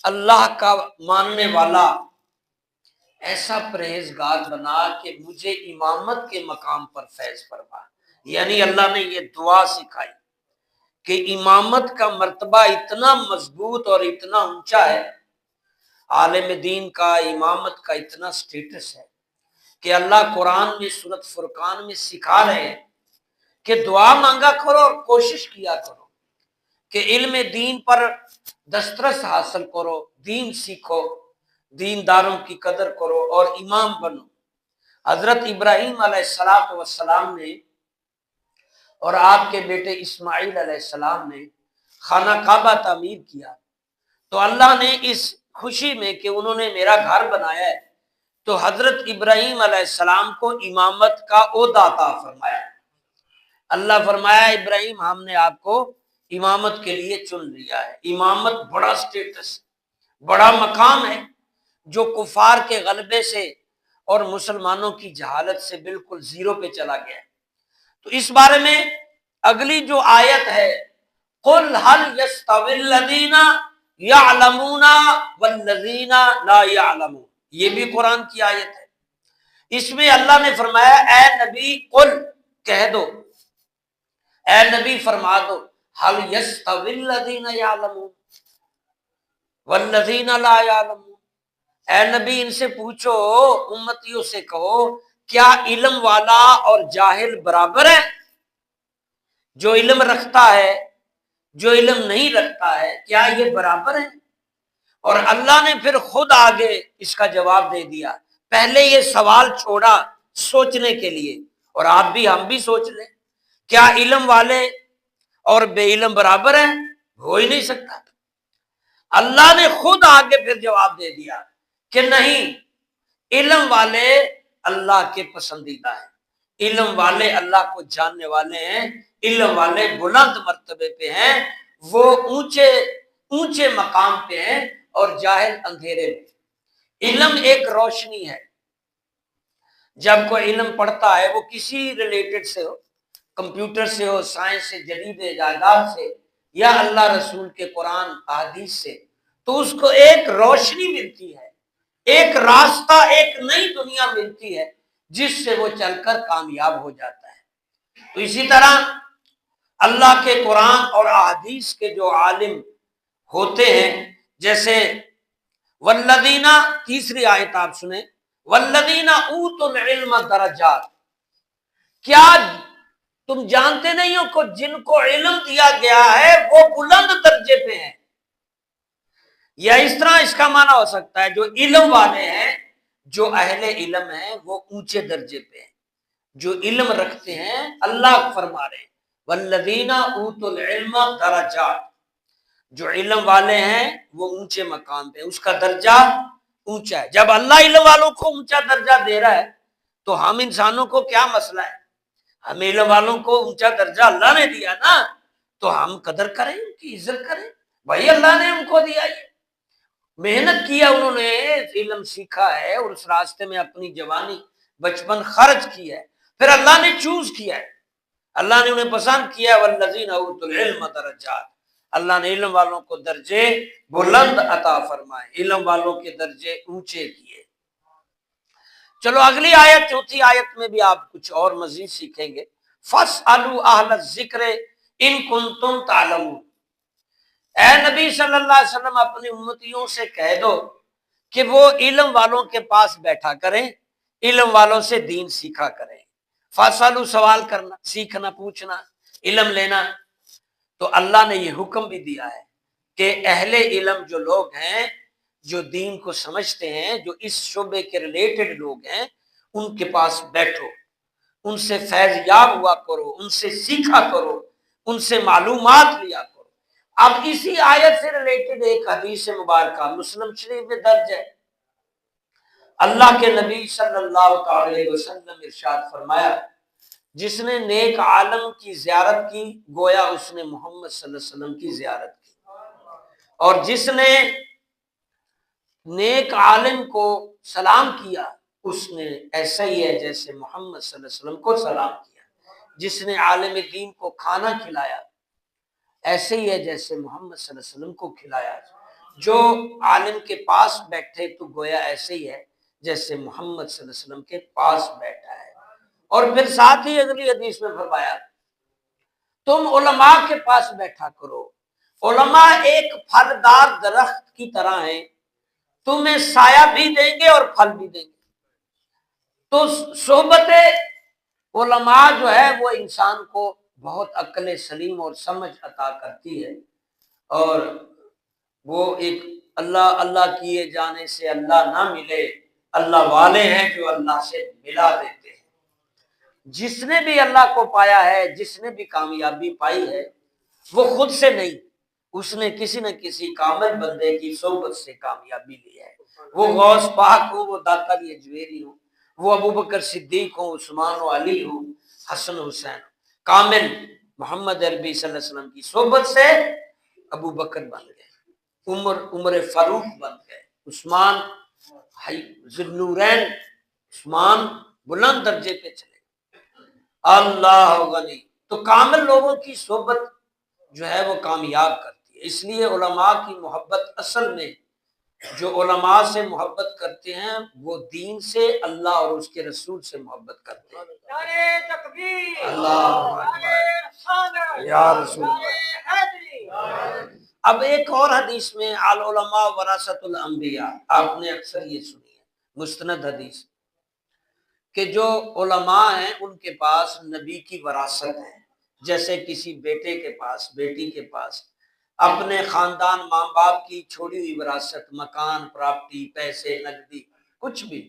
اللہ کا ماننے والا ایسا پرہیزگار بنا کہ مجھے امامت کے مقام پر فیض فرما۔ یعنی اللہ نے یہ دعا سکھائی کہ امامت کا مرتبہ اتنا مضبوط اور اتنا اونچا ہے، عالم دین کا امامت کا اتنا سٹیٹس ہے کہ اللہ قرآن میں سورۃ فرقان میں سکھا رہے ہیں کہ دعا مانگا کرو اور کوشش کیا کرو کہ علم دین پر دسترس حاصل کرو، دین سیکھو، دینداروں کی قدر کرو اور امام بنو۔ حضرت ابراہیم علیہ السلام نے اور آپ کے بیٹے اسماعیل علیہ السلام نے خانہ کعبہ تعمیر کیا، تو اللہ نے اس خوشی میں کہ انہوں نے میرا گھر بنایا ہے تو حضرت ابراہیم علیہ السلام کو امامت کا عہدہ عطا فرمایا۔ اللہ فرمایا ابراہیم ہم نے آپ کو امامت کے لیے چن لیا ہے۔ امامت بڑا سٹیٹس، بڑا مقام ہے جو کفار کے غلبے سے اور مسلمانوں کی جہالت سے بالکل زیرو پہ چلا گیا ہے۔ تو اس بارے میں اگلی جو آیت ہے قُلْ هَلْ يَسْتَوِي الَّذِينَ يَعْلَمُونَ وَالَّذِينَ لَا يَعْلَمُونَ، یہ بھی قرآن کی آیت ہے۔ اس میں اللہ نے فرمایا اے نبی قل، کہہ دو، اے نبی فرما دو هَلْ يَسْتَوِي الَّذِينَ يَعْلَمُونَ وَالَّذِينَ لَا يَعْلَمُونَ، اے نبی ان سے پوچھو، امتیوں سے کہو، کیا علم والا اور جاہل برابر ہے؟ جو علم رکھتا ہے، جو علم نہیں رکھتا ہے، کیا یہ برابر ہے؟ اور اللہ نے پھر خود آگے اس کا جواب دے دیا۔ پہلے یہ سوال چھوڑا سوچنے کے لیے، اور آپ بھی ہم بھی سوچ لیں، کیا علم والے اور بے علم برابر ہیں؟ ہو ہی نہیں سکتا۔ اللہ نے خود آگے پھر جواب دے دیا کہ نہیں، علم والے اللہ کے پسندیدہ ہیں، علم والے اللہ کو جاننے والے ہیں، علم والے بلند مرتبے پہ ہیں، وہ اونچے مقام پہ ہیں، اور جاہل اندھیرے میں۔ علم ایک روشنی ہے، جب کوئی علم پڑھتا ہے وہ کسی ریلیٹڈ سے ہو، کمپیوٹر سے ہو، سائنس سے، جدید ایجادات سے، یا اللہ رسول کے قرآن احادیث سے، تو اس کو ایک روشنی ملتی ہے، ایک راستہ، ایک نئی دنیا ملتی ہے جس سے وہ چل کر کامیاب ہو جاتا ہے۔ تو اسی طرح اللہ کے قرآن اور احادیث کے جو عالم ہوتے ہیں، جیسے والذین، تیسری آیت آپ سنیں، والذین اوتوا العلم درجات، کیا تم جانتے نہیں ہو کہ جن کو علم دیا گیا ہے وہ بلند درجے پہ ہیں؟ یا اس طرح اس کا معنی ہو سکتا ہے جو علم والے ہیں، جو اہل علم ہیں، وہ اونچے درجے پہ ہیں، جو علم رکھتے ہیں۔ اللہ فرما رہے ہیں والذین اوتوا العلم درجات، جو علم والے ہیں وہ اونچے مقام پہ، اس کا درجہ اونچا ہے۔ جب اللہ علم والوں کو اونچا درجہ دے رہا ہے تو ہم انسانوں کو کیا مسئلہ ہے؟ ہم علم والوں کو اونچا درجہ اللہ نے دیا نا، تو ہم قدر کریں، ان کی عزت کریں، بھائی اللہ نے ان کو دیا، یہ محنت کیا، انہوں نے علم سیکھا ہے اور اس راستے میں اپنی جوانی بچپن خرچ کی ہے، پھر اللہ نے چوز کیا ہے، اللہ نے انہیں پسند کیا۔ والذین اوتوا العلم درجات، اللہ نے علم والوں کو درجے بلند عطا فرمائے، علم والوں کے درجے اونچے کیے۔ چلو اگلی آیت، چوتھی آیت میں بھی آپ کچھ اور مزید سیکھیں گے۔ فَاسْأَلُوا أَهْلَ الذِّكْرِ إِن كُنتُمْ تَعْلَمُونَ، اے نبی صلی اللہ علیہ وسلم اپنی امتیوں سے کہہ دو کہ وہ علم والوں کے پاس بیٹھا کریں، علم والوں سے دین سیکھا کریں۔ فَاسْأَلُوا، سوال کرنا، سیکھنا، پوچھنا، علم لینا۔ تو اللہ نے یہ حکم بھی دیا ہے کہ اہل علم جو لوگ ہیں، جو دین کو سمجھتے ہیں، جو اس شعبے کے ریلیٹڈ لوگ ہیں، ان کے پاس بیٹھو، ان سے فیض یاب ہوا کرو، ان سے سیکھا کرو، ان سے معلومات لیا کرو۔ اب اسی آیت سے ریلیٹڈ ایک حدیث مبارکہ مسلم شریف میں درج ہے۔ اللہ کے نبی صلی اللہ علیہ وسلم ارشاد فرمایا، جس نے نیک عالم کی زیارت کی گویا اس نے محمد صلی اللہ علیہ وسلم کی زیارت کی، اور جس نے نیک عالم کو سلام کیا اس نے ایسا ہی ہے جیسے محمد صلی اللہ علیہ وسلم کو سلام کیا، جس نے عالم دین کو کھانا کھلایا ایسے ہی ہے جیسے محمد صلی اللہ علیہ وسلم کو کھلایا، جو عالم کے پاس بیٹھے تو گویا ایسے ہی ہے جیسے محمد صلی اللہ علیہ وسلم کے پاس بیٹھا ہے۔ اور پھر ساتھ ہی اگلی حدیث میں فرمایا تم علماء کے پاس بیٹھا کرو، علماء ایک پھلدار درخت کی طرح ہیں، تمہیں سایہ بھی دیں گے اور پھل بھی دیں گے۔ تو صحبت علماء جو ہے وہ انسان کو بہت عقل سلیم اور سمجھ عطا کرتی ہے، اور وہ ایک اللہ اللہ کیے جانے سے اللہ نہ ملے، اللہ والے ہیں جو اللہ سے ملا دیتے ہیں۔ جس نے بھی اللہ کو پایا ہے، جس نے بھی کامیابی پائی ہے، وہ خود سے نہیں، اس نے کسی نہ کسی کامل بندے کی صحبت سے کامیابی لی ہے۔ وہ غوث پاک ہو، وہ داتا علی اجویری ہو، وہ ابو بکر صدیق ہو، عثمان و علی ہو، حسن حسین، کامل محمد عربی صلی اللہ علیہ وسلم کی صحبت سے ابو بکر بن گئے، عمر فاروق بن گئے، عثمان ذو النورین، عثمان بلند درجے پہ چلے۔ اللہ غنی۔ تو کامل لوگوں کی صحبت جو ہے وہ کامیاب کرتی ہے۔ اس لیے علماء کی محبت اصل میں جو علماء سے محبت کرتے ہیں وہ دین سے، اللہ اور اس کے رسول سے محبت کرتے ہیں۔ نعرہ تکبیر، اللہ اکبر، یا رسول اللہ۔ اب ایک اور حدیث میں العلماء ورثۃ الانبیاء، آپ نے اکثر یہ سنی ہے، مستند حدیث، کہ جو علماء ہیں ان کے پاس نبی کی وراثت ہے، جیسے کسی بیٹے کے پاس، بیٹی کے پاس اپنے خاندان ماں باپ کی چھوڑی ہوئی وراثت، مکان، پراپرٹی، پیسے، نقدی، کچھ بھی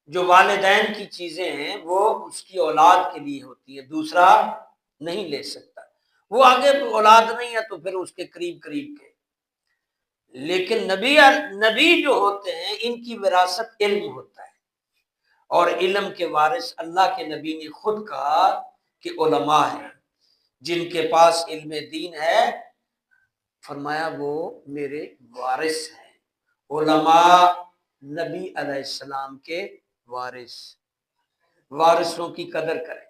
جو والدین کی چیزیں ہیں وہ اس کی اولاد کے لیے ہوتی ہے، دوسرا نہیں لے سکتا۔ وہ آگے اولاد نہیں ہے تو پھر اس کے قریب قریب کے۔ لیکن نبی جو ہوتے ہیں ان کی وراثت علم ہوتا ہے، اور علم کے وارث اللہ کے نبی نے خود کہا کہ علماء ہیں، جن کے پاس علم دین ہے، فرمایا وہ میرے وارث ہیں۔ علماء نبی علیہ السلام کے وارث، وارثوں کی قدر کریں،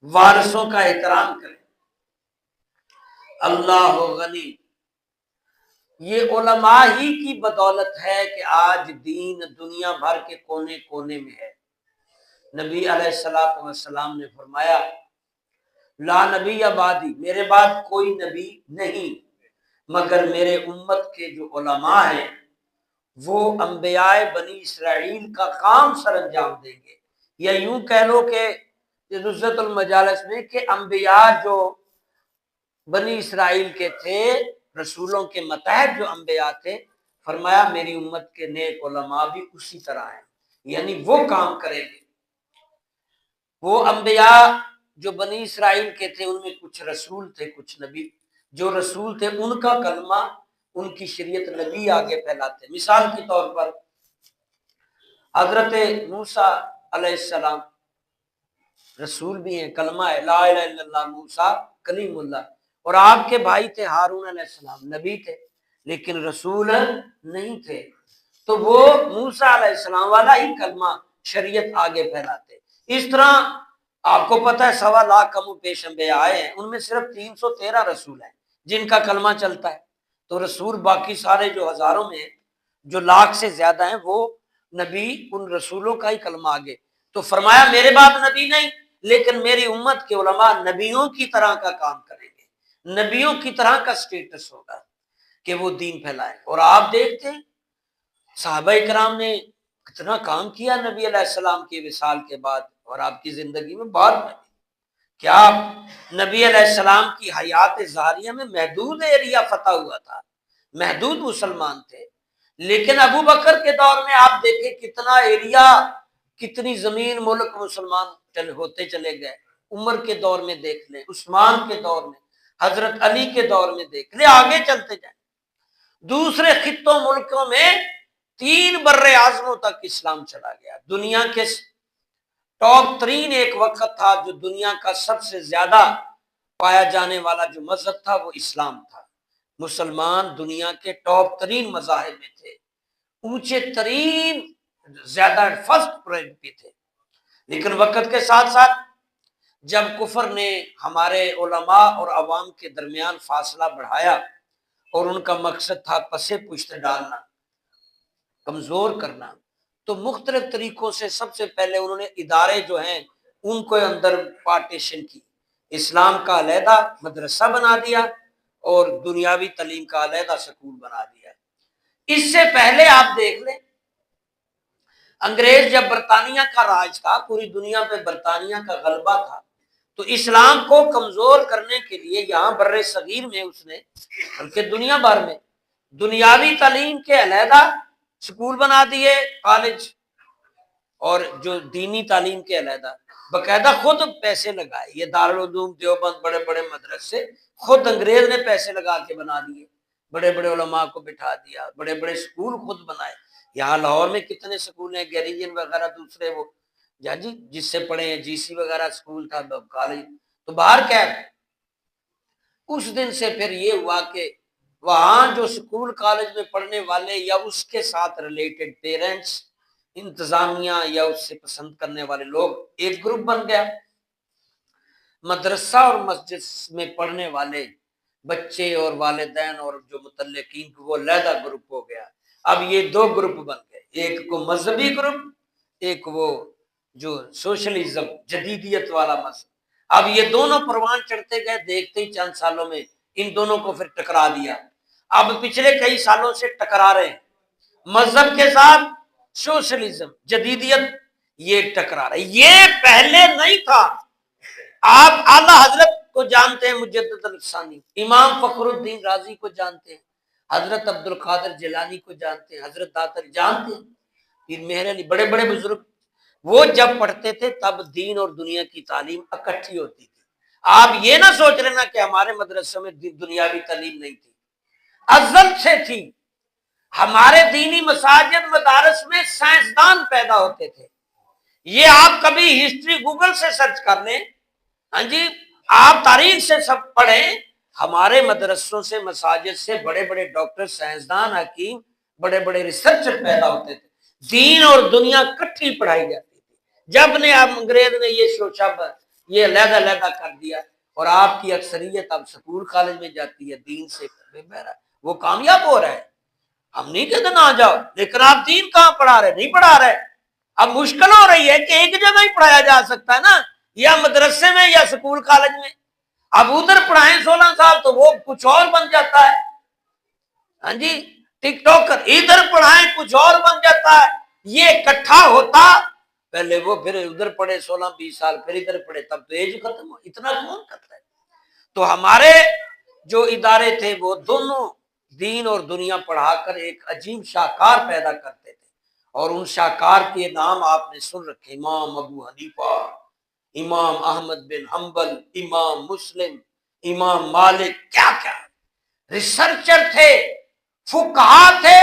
وارثوں کا احترام کریں۔ اللہ غنی۔ یہ علماء ہی کی بدولت ہے کہ آج دین دنیا بھر کے کونے کونے میں ہے۔ نبی علیہ الصلوۃ والسلام نے فرمایا لا نبی بعدی، میرے بعد کوئی نبی نہیں مگر میرے امت کے جو علماء ہیں وہ انبیاء بنی اسرائیل کا کام سر انجام دیں گے، یا یوں کہہ لو کہ نزہت المجالس میں کہ انبیاء جو بنی اسرائیل کے تھے، رسولوں کے متحد جو انبیاء تھے، فرمایا میری امت کے نیک علماء بھی اسی طرح ہیں، یعنی وہ کام کریں گے۔ وہ انبیاء جو بنی اسرائیل کے تھے ان میں کچھ رسول تھے، کچھ نبی، جو رسول تھے ان کا کلمہ، ان کی شریعت نبی آگے پھیلاتے۔ مثال کے طور پر حضرت موسیٰ علیہ السلام رسول بھی ہیں، کلمہ ہے لا الہ الا اللہ موسیٰ کلیم اللہ، اور آپ کے بھائی تھے ہارون علیہ السلام، نبی تھے لیکن رسول نہیں تھے، تو وہ موسیٰ علیہ السلام والا ہی کلمہ شریعت آگے پھیلاتے۔ اس طرح آپ کو پتہ ہے 1.25 لاکھ کم و بیش انبیاء آئے ہیں، ان میں صرف 313 رسول ہیں جن کا کلمہ چلتا ہے، تو رسول باقی سارے جو ہزاروں میں ہیں، جو لاکھ سے زیادہ ہیں، وہ نبی ان رسولوں کا ہی کلمہ آگے۔ تو فرمایا میرے بعد نبی نہیں لیکن میری امت کے علماء نبیوں کی طرح کا کام کریں گے، نبیوں کی طرح کا سٹیٹس ہوگا کہ وہ دین پھیلائیں۔ اور آپ دیکھتے ہیں صحابہ کرام نے کتنا کام کیا نبی علیہ السلام کے وصال کے بعد اور آپ کی زندگی میں بعد میں۔ کیا نبی علیہ السلام کی حیات ظاہریہ میں محدود ایریا فتح ہوا تھا، محدود مسلمان تھے، لیکن ابو بکر کے دور میں آپ دیکھیں کتنا ایریا، کتنی زمین ملک مسلمان ہوتے چلے گئے۔ عمر کے دور میں دیکھ لیں، عثمان کے دور میں، حضرت علی کے دور میں دیکھ لیں، آگے چلتے جائیں۔ دوسرے خطوں ملکوں میں 3 بر اعظموں تک اسلام چلا گیا۔ دنیا کے ٹاپ 3 ایک وقت تھا جو دنیا کا سب سے زیادہ پایا جانے والا جو مذہب تھا وہ اسلام تھا۔ مسلمان دنیا کے ٹاپ 3 مذاہب میں تھے، اونچے ترین، زیادہ فرسٹ پرائرٹی تھے۔ لیکن وقت کے ساتھ ساتھ جب کفر نے ہمارے علماء اور عوام کے درمیان فاصلہ بڑھایا اور ان کا مقصد تھا پسے پشت ڈالنا، کمزور کرنا۔ تو مختلف طریقوں سے سب سے پہلے انہوں نے ادارے جو ہیں ان کو اندر پارٹیشن کی، اسلام کا علیحدہ مدرسہ بنا دیا اور دنیاوی تعلیم کا علیحدہ سکول بنا دیا۔ اس سے پہلے آپ دیکھ لیں، انگریز جب برطانیہ کا راج تھا، پوری دنیا پہ برطانیہ کا غلبہ تھا، تو اسلام کو کمزور کرنے کے لیے یہاں بر صغیر میں اس نے، بلکہ دنیا بھر میں، دنیاوی تعلیم کے علیحدہ سکول بنا دیے، کالج، اور جو دینی تعلیم کے علیحدہ، باقاعدہ خود پیسے لگائے۔ یہ دارالعلوم دیوبند، بڑے بڑے مدرسے خود انگریز نے پیسے لگا کے بنا دیے، بڑے بڑے علماء کو بٹھا دیا، بڑے بڑے سکول خود بنائے۔ یہاں لاہور میں کتنے سکول ہیں، گیریجن وغیرہ دوسرے، وہ جی جس سے پڑھے ہیں، جی سی وغیرہ سکول تھا، کالج۔ تو باہر کیا ہے، اس دن سے پھر یہ ہوا کہ وہاں جو سکول کالج میں پڑھنے والے یا اس کے ساتھ ریلیٹڈ پیرنٹس، انتظامیہ یا اس سے پسند کرنے والے لوگ ایک گروپ بن گیا، مدرسہ اور مسجد میں پڑھنے والے بچے اور والدین اور جو متعلقین کو وہ علیحدہ گروپ ہو گیا۔ اب یہ دو گروپ بن گئے، ایک کو مذہبی گروپ، ایک وہ جو سوشلزم، جدیدیت والا مذہب۔ اب یہ دونوں پروان چڑھتے گئے، دیکھتے ہی چند سالوں میں ان دونوں کو پھر ٹکرا دیا۔ اب پچھلے کئی سالوں سے ٹکرا رہے ہیں، مذہب کے ساتھ سوشلزم، جدیدیت، یہ ٹکرا رہا ہے۔ یہ پہلے نہیں تھا۔ آپ اعلیٰ حضرت کو جانتے ہیں، مجدد الثانی، امام فخر الدین رازی کو جانتے ہیں، حضرت عبد القادر جیلانی کو جانتے ہیں، حضرت داتر جانتے ہیں، پیر مہر علی، بڑے بڑے بزرگ۔ وہ جب پڑھتے تھے تب دین اور دنیا کی تعلیم اکٹھی ہوتی تھی۔ آپ یہ نہ سوچ لینا کہ ہمارے مدرسے میں دنیاوی تعلیم نہیں تھی، ازل سے تھی۔ ہمارے دینی مساجد مدارس میں سائنسدان پیدا ہوتے تھے۔ یہ آپ کبھی ہسٹری گوگل سے سرچ کر لیں، ہاں جی، آپ تاریخ سے سب پڑھیں، ہمارے مدرسوں سے، مساجد سے بڑے بڑے ڈاکٹر، سائنسدان، حکیم، بڑے بڑے ریسرچر پیدا ہوتے تھے۔ دین اور دنیا کٹھی پڑھائی جاتی تھی۔ جب نے اب انگریز نے یہ سوچا، یہ علیحدہ علیحدہ کر دیا، اور آپ کی اکثریت اب سکول کالج میں جاتی ہے، دین سے وہ کامیاب ہو رہا ہے۔ ہم نہیں کہتے نہ جاؤ، لیکن آپ دین کہاں پڑھا رہے؟ نہیں پڑھا رہے۔ اب مشکل ہو رہی ہے کہ ایک جگہ ہی پڑھایا جا سکتا ہے نا، یا مدرسے میں یا سکول کالج میں۔ اب ادھر پڑھائیں 16 سال تو وہ کچھ اور بن جاتا ہے، ہاں جی، ٹک ٹاکر، ادھر پڑھائیں کچھ اور بن جاتا ہے۔ یہ اکٹھا ہوتا، پہلے وہ پھر ادھر پڑھے 16-20 سال، پھر ادھر پڑھے، تب تو ایج ختم ہو، اتنا کون کرتا ہے۔ تو ہمارے جو ادارے تھے وہ دونوں دین اور دنیا پڑھا کر ایک عجیب شاہکار پیدا کرتے تھے، اور ان شاہکار کے نام آپ نے سن رکھے، امام ابو حنیفہ، امام احمد بن حنبل، امام مسلم، امام مالک، کیا کیا ریسرچر تھے، فقہا تھے،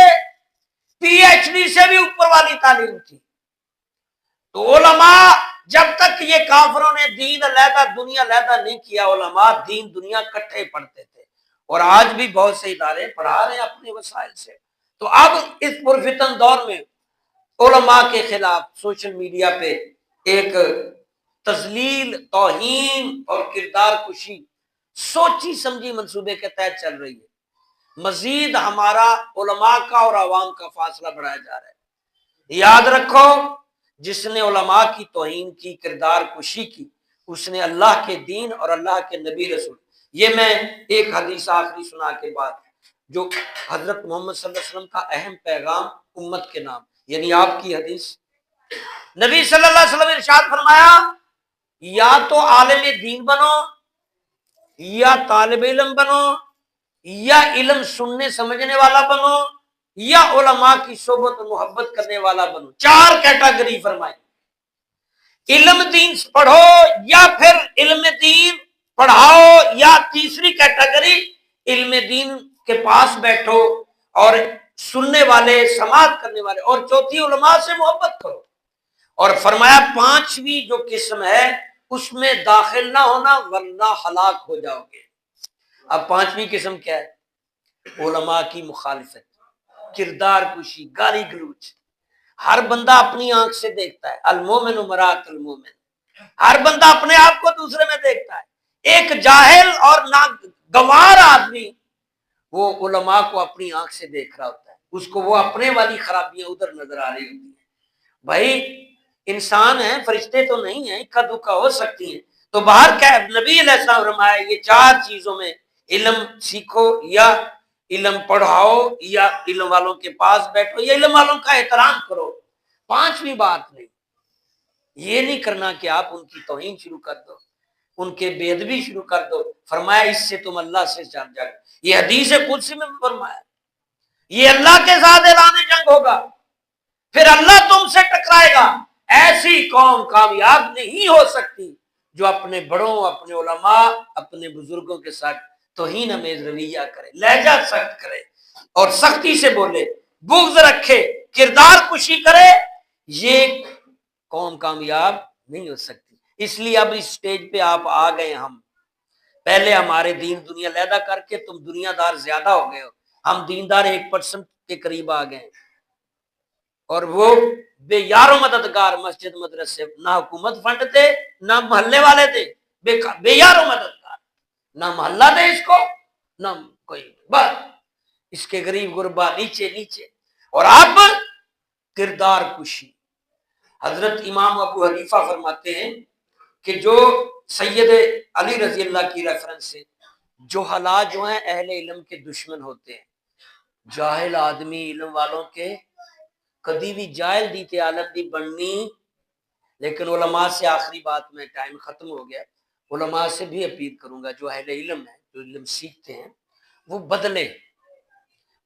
پی ایچ ڈی سے بھی اوپر والی تعلیم تھی۔ تو علماء، جب تک یہ کافروں نے دین علیحدہ دنیا علیحدہ نہیں کیا، علماء دین دنیا کٹھے پڑھتے تھے، اور آج بھی بہت سے ادارے پڑھا رہے ہیں اپنے وسائل سے۔ تو اب اس پرفتن دور میں علماء کے خلاف سوشل میڈیا پہ ایک تذلیل، توہین اور کردار کشی سوچی سمجھی منصوبے کے تحت چل رہی ہے۔ مزید ہمارا علماء کا اور عوام کا فاصلہ بڑھایا جا رہا ہے۔ یاد رکھو، جس نے علماء کی توہین کی، کردار کشی کی، اس نے اللہ کے دین اور اللہ کے نبی رسول، یہ میں ایک حدیث آخری سنا کے بعد، جو حضرت محمد صلی اللہ علیہ وسلم کا اہم پیغام امت کے نام، یعنی آپ کی حدیث، نبی صلی اللہ علیہ وسلم نے ارشاد فرمایا، یا تو عالم دین بنو، یا طالب علم بنو، یا علم سننے سمجھنے والا بنو، یا علماء کی صحبت و محبت کرنے والا بنو۔ 4 کیٹیگری فرمائی، علم دین پڑھو، یا پھر علم دین پڑھاؤ، یا تیسری کیٹیگری علم دین کے پاس بیٹھو اور سننے والے، سماعت کرنے والے، اور چوتھی علماء سے محبت کرو۔ اور فرمایا 5ویں جو قسم ہے اس میں داخل نہ ہونا ورنہ ہلاک ہو جاؤ گے۔ اب 5ویں قسم کیا ہے؟ علماء کی مخالفت، کردار کشی، گالی گلوچ۔ ہر بندہ اپنی آنکھ سے دیکھتا ہے، المومن مرآۃ المومن، ہر بندہ اپنے آپ کو دوسرے میں دیکھتا ہے۔ ایک جاہل اور ناگوار آدمی وہ علماء کو اپنی آنکھ سے دیکھ رہا ہوتا ہے، اس کو وہ اپنے والی خرابیاں ادھر نظر آ رہی ہوتی ہیں۔ بھائی انسان ہیں، فرشتے تو نہیں ہیں، اکا دکا ہو سکتی ہیں۔ تو باہر کیا نبی علیہ السلام فرمایا یہ چار چیزوں میں علم سیکھو، یا علم پڑھاؤ، یا علم والوں کے پاس بیٹھو، یا علم والوں کا احترام کرو۔ پانچویں بات نہیں، یہ نہیں کرنا کہ آپ ان کی توہین شروع کر دو، ان کے بے ادبی شروع کر دو۔ فرمایا اس سے تم اللہ سے جنگ جائے، یہ حدیث قدسی میں فرمایا یہ اللہ کے ساتھ اعلان جنگ ہوگا، پھر اللہ تم سے ٹکرائے گا۔ ایسی قوم کامیاب نہیں ہو سکتی جو اپنے بڑوں، اپنے علماء، اپنے بزرگوں کے ساتھ توہین امیز رویہ کرے، لہجہ سخت کرے اور سختی سے بولے، بغض رکھے، کردار کشی کرے، یہ قوم کامیاب نہیں ہو سکتی۔ اس لیے اب اس سٹیج پہ آپ آ گئے، ہم پہلے ہمارے دین دنیا لیدہ کر کے تم دنیا دار زیادہ ہو گئے ہو، ہم دیندار 1% کے قریب آ گئے، اور وہ بے یار و مددگار مسجد مدرسے، نہ حکومت فنڈ دے، نہ محلے والے دے، بے یار و مددگار، نہ محلہ دے اس کو، نہ کوئی، بس اس کے غریب غربا نیچے نیچے، اور اب کردار کشی۔ حضرت امام ابو حنیفہ فرماتے ہیں کہ جو سید علی رضی اللہ کی ریفرنس سے جوہلا جو ہیں اہل علم کے دشمن ہوتے ہیں، جاہل آدمی علم والوں کے کدی بھی جاہل دیتے عالم دی بننی۔ لیکن علماء سے آخری بات میں، ٹائم ختم ہو گیا، علماء سے بھی اپیل کروں گا جو اہل علم ہیں، جو علم سیکھتے ہیں، وہ بدلیں،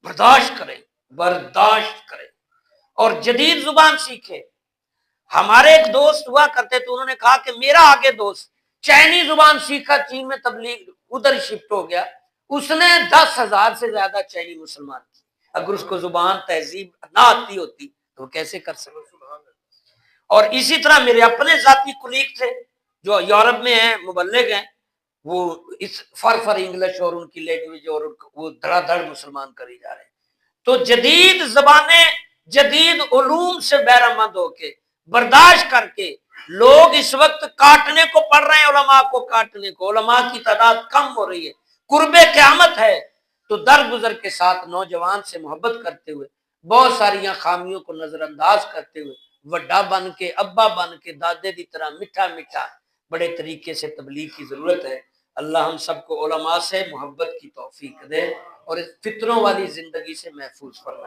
برداشت کریں اور جدید زبان سیکھیں۔ ہمارے ایک دوست ہوا کرتے تو انہوں نے کہا کہ میرا آگے دوست چینی زبان سیکھا، چین میں تبلیغ ادھر شفٹ ہو گیا، اس نے 10,000 سے زیادہ چینی مسلمان کی۔ اگر اس کو زبان تہذیب نہ آتی ہوتی تو وہ کیسے کر سکتے؟ اور اسی طرح میرے اپنے ذاتی کلیگ تھے جو یورپ میں ہیں، مبلغ ہیں، وہ اس فر انگلش اور ان کی لینگویج اور وہ دھڑا دھڑ مسلمان کری جا رہے ہیں۔ تو جدید زبانیں، جدید علوم سے بہرہ مند ہو کے، برداشت کر کے، لوگ اس وقت کاٹنے کو پڑ رہے ہیں، علماء کو کاٹنے کو، علماء کی تعداد کم ہو رہی ہے، قرب قیامت ہے، تو درگزر کے ساتھ نوجوان سے محبت کرتے ہوئے، بہت ساری خامیوں کو نظر انداز کرتے ہوئے، وڈا بن کے، ابا بن کے، دادے دی طرح میٹھا میٹھا بڑے طریقے سے تبلیغ کی ضرورت ہے۔ اللہ ہم سب کو علماء سے محبت کی توفیق دے اور اس فطروں والی زندگی سے محفوظ فرمائے۔